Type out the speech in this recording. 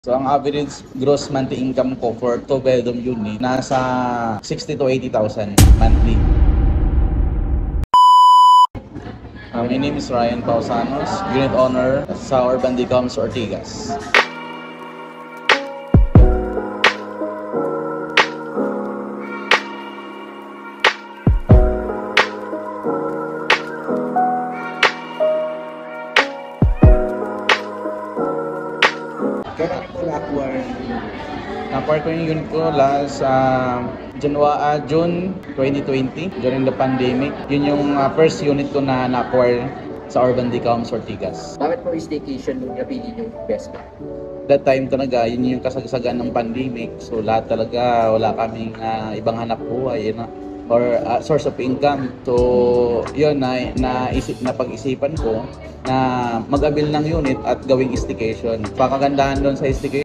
So ang average gross monthly income ko for 2-bedroom unit nasa 60 to 80,000 monthly. My name is Ryan Pausanos, unit owner sa Urban Decoms Ortigas. Kailan po Na-acquire ko yung unit ko last June 2020 during the pandemic. Yun yung first unit ko na na-acquire sa Urban Decoms Ortigas. Bakit po staycation nung napili nyo best ba? That time talaga, yun yung kasagsagan ng pandemic. So lahat talaga, wala kaming ibang hanap buhay or source of income. So yun, napag-isipan ko na mag-avail ng unit at gawing staycation. Pakagandahan doon sa staycation,